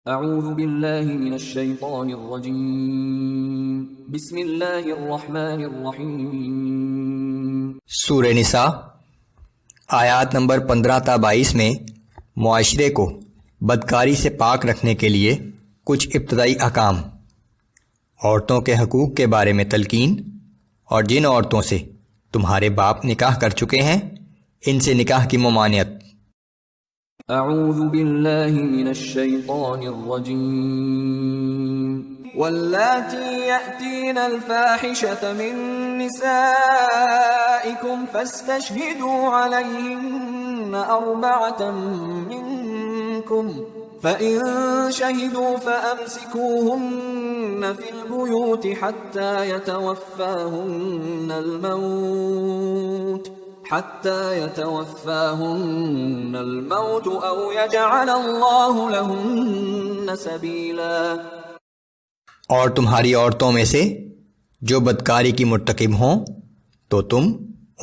اعوذ باللہ من الشیطان الرجیم بسم اللہ الرحمن الرحیم۔ سورہ نساء آیات نمبر 15 تا 22 میں معاشرے کو بدکاری سے پاک رکھنے کے لیے کچھ ابتدائی احکام، عورتوں کے حقوق کے بارے میں تلقین، اور جن عورتوں سے تمہارے باپ نکاح کر چکے ہیں ان سے نکاح کی ممانعت۔ اعوذ باللہ من الشیطان الرجیم واللاتی یأتین الفاحشة من نسائکم فاستشہدوا علیہن اربعة منکم فَإِن شَهِدُوا فَأَمْسِكُوهُنَّ فِي الْبُيُوتِ حَتَّى يَتَوَفَّاهُنَّ الْمَوْتُ أَوْ يَجْعَلَ اللَّهُ لَهُنَّ سَبِيلًا۔ اور تمہاری عورتوں میں سے جو بدکاری کی مرتکب ہوں تو تم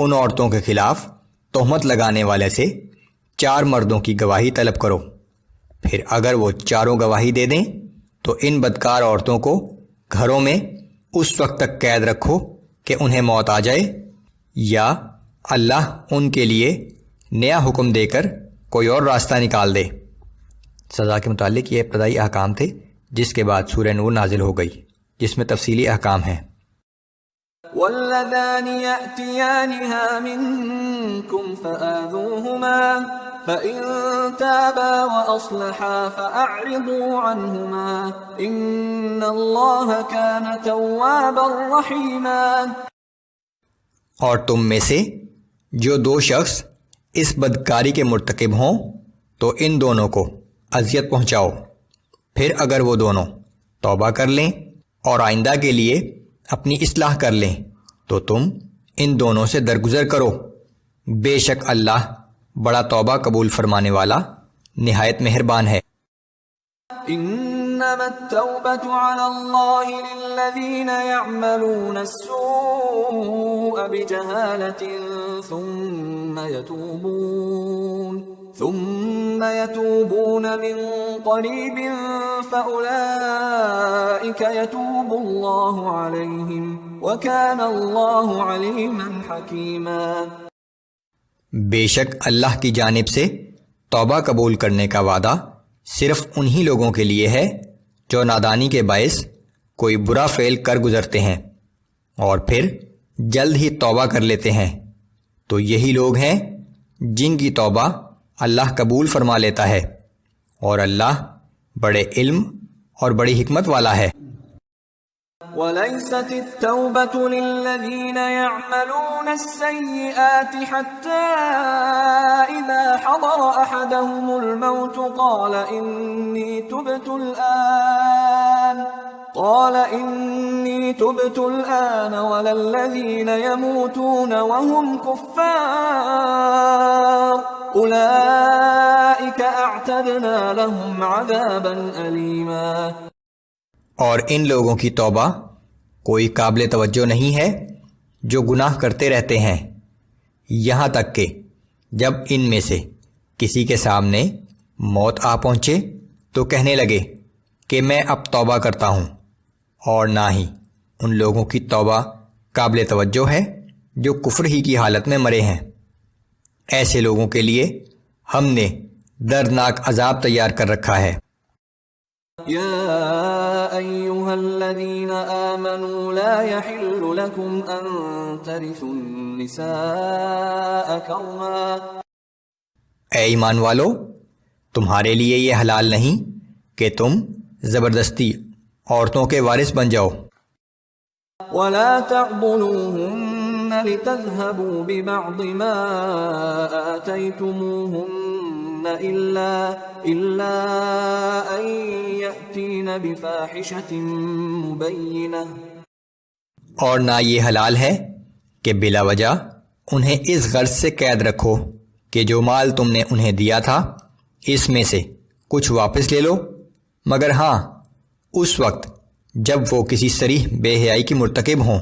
ان عورتوں کے خلاف تہمت لگانے والے سے 4 مردوں کی گواہی طلب کرو، پھر اگر وہ چاروں گواہی دے دیں تو ان بدکار عورتوں کو گھروں میں اس وقت تک قید رکھو کہ انہیں موت آ جائے، یا اللہ ان کے لیے نیا حکم دے کر کوئی اور راستہ نکال دے۔ سزا کے متعلق یہ ابتدائی احکام تھے، جس کے بعد سورہ نور نازل ہو گئی جس میں تفصیلی احکام ہیں۔ واللذان يأتيانها منكم فآذوهما فإن تابا وأصلحا فأعرضوا عنهما إن الله كان توابا رحيما۔ اور تم میں سے جو 2 شخص اس بدکاری کے مرتکب ہوں تو ان دونوں کو اذیت پہنچاؤ، پھر اگر وہ دونوں توبہ کر لیں اور آئندہ کے لیے اپنی اصلاح کر لیں تو تم ان دونوں سے درگزر کرو، بے شک اللہ بڑا توبہ قبول فرمانے والا نہایت مہربان ہے۔ انما التوبة على الله للذين يعملون السوء بجهالة ثم يتوبون من قريب فأولئك يتوب الله عليهم وكان الله عليما حكيما۔ بے شک اللہ کی جانب سے توبہ قبول کرنے کا وعدہ صرف انہی لوگوں کے لیے ہے جو نادانی کے باعث کوئی برا فعل کر گزرتے ہیں اور پھر جلد ہی توبہ کر لیتے ہیں، تو یہی لوگ ہیں جن کی توبہ اللہ قبول فرما لیتا ہے، اور اللہ بڑے علم اور بڑی حکمت والا ہے۔ وَلَيْسَتِ التَّوْبَةُ لِلَّذِينَ يَعْمَلُونَ السَّيِّئَاتِ حَتَّى إِذَا حَضَرَ أَحَدَهُمُ الْمَوْتُ قَالَ إِنِّي تُبْتُ الْآنَ وَلَا الَّذِينَ يَمُوتُونَ وَهُمْ كُفَّارٌ أُولَئِكَ أَعْتَدْنَا لَهُمْ عَذَابًا أَلِيمًا۔ اور ان لوگوں کی توبہ کوئی قابل توجہ نہیں ہے جو گناہ کرتے رہتے ہیں، یہاں تک کہ جب ان میں سے کسی کے سامنے موت آ پہنچے تو کہنے لگے کہ میں اب توبہ کرتا ہوں، اور نہ ہی ان لوگوں کی توبہ قابل توجہ ہے جو کفر ہی کی حالت میں مرے ہیں۔ ایسے لوگوں کے لیے ہم نے دردناک عذاب تیار کر رکھا ہے۔ يا أيها الذين آمنوا لا يحل لكم أن ترثوا النساء كرها۔ اے ایمان والو، تمہارے لیے یہ حلال نہیں کہ تم زبردستی عورتوں کے وارث بن جاؤ۔ ولا تعضلوهن لتذهبوا ببعض ما آتيتموهن إلا أن يأتين بفاحشة مبينة۔ اور نہ یہ حلال ہے کہ بلا وجہ انہیں اس غرض سے قید رکھو کہ جو مال تم نے انہیں دیا تھا اس میں سے کچھ واپس لے لو، مگر ہاں اس وقت جب وہ کسی صریح بے حیائی کی مرتکب ہوں۔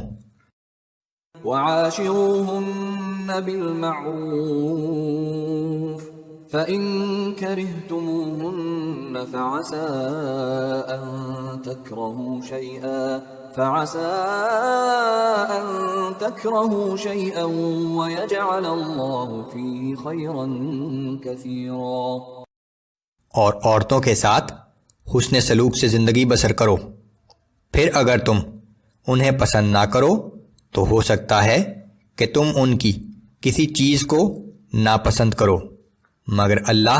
وعاشروهن بالمعروف فَإِن كَرِهْتُمُوهُنَّ فعسى أن تكرهوا شيئا ويجعل الله فيه خيرا كثيرا. اور عورتوں کے ساتھ حسن سلوک سے زندگی بسر کرو. پھر اگر تم انہیں پسند نہ کرو تو ہو سکتا ہے کہ تم ان کی کسی چیز کو ناپسند کرو، مگر اللہ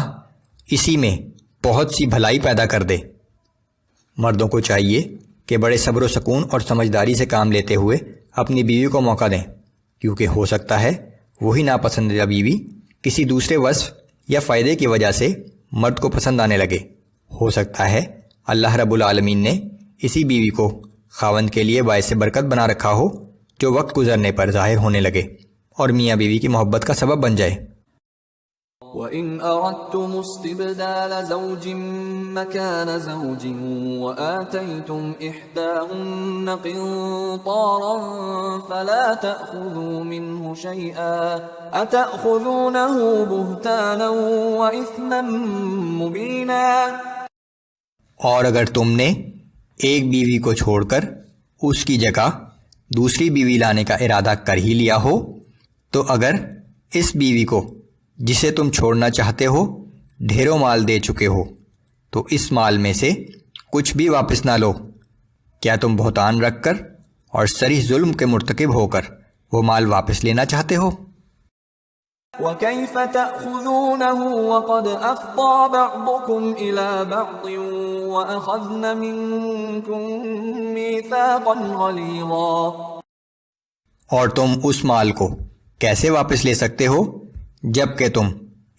اسی میں بہت سی بھلائی پیدا کر دے. مردوں کو چاہیے کہ بڑے صبر و سکون اور سمجھداری سے کام لیتے ہوئے اپنی بیوی کو موقع دیں، کیونکہ ہو سکتا ہے وہی ناپسندیدہ بیوی کسی دوسرے وصف یا فائدے کی وجہ سے مرد کو پسند آنے لگے. ہو سکتا ہے اللہ رب العالمین نے اسی بیوی کو خاوند کے لیے باعث برکت بنا رکھا ہو، جو وقت گزرنے پر ظاہر ہونے لگے اور میاں بیوی کی محبت کا سبب بن جائے. وَإِنْ أَرَدْتُمُ اسْتِبْدَالَ زَوْجٍ مَّكَانَ زَوْجٍ وَآتَيْتُمْ إِحْدَاهُنَّ قِنطَارًا فَلَا تَأْخُذُوا مِنْهُ شَيْئًا أَتَأْخُذُونَهُ بُهْتَانًا وَإِثْمًا مُّبِينًا. اور اگر تم نے ایک بیوی کو چھوڑ کر اس کی جگہ دوسری بیوی لانے کا ارادہ کر ہی لیا ہو، تو اگر اس بیوی کو جسے تم چھوڑنا چاہتے ہو ڈھیروں مال دے چکے ہو تو اس مال میں سے کچھ بھی واپس نہ لو. کیا تم بہتان رکھ کر اور صریح ظلم کے مرتکب ہو کر وہ مال واپس لینا چاہتے ہو؟ وَكَيْفَ تَأْخُذُونَهُ وَقَدْ أَفْضَىٰ بَعْضُكُمْ إِلَىٰ بَعْضٍ وَأَخَذْنَ مِنكُم مِّيثَاقًا غَلِيظًا. اور تم اس مال کو کیسے واپس لے سکتے ہو جب کہ تم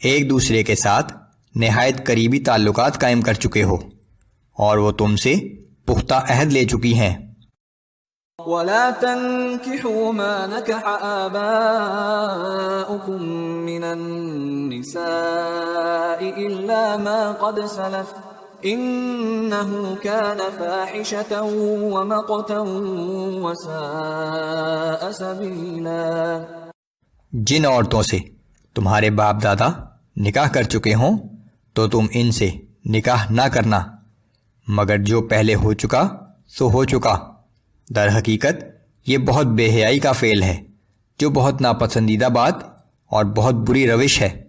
ایک دوسرے کے ساتھ نہایت قریبی تعلقات قائم کر چکے ہو اور وہ تم سے پختہ عہد لے چکی ہیں. وَلَا تَنكِحُوا مَا نَكَحَ آبَاؤُكُم مِّنَ النِّسَاءِ إِلَّا مَا قَدْ سَلَفَ إِنَّهُ كَانَ فَاحِشَةً وَمَقْتًا وَسَاءَ سَبِيلًا. جن عورتوں سے تمہارے باپ دادا نکاح کر چکے ہوں تو تم ان سے نکاح نہ کرنا، مگر جو پہلے ہو چکا سو ہو چکا. در حقیقت یہ بہت بے حیائی کا فعل ہے، جو بہت ناپسندیدہ بات اور بہت بری روش ہے.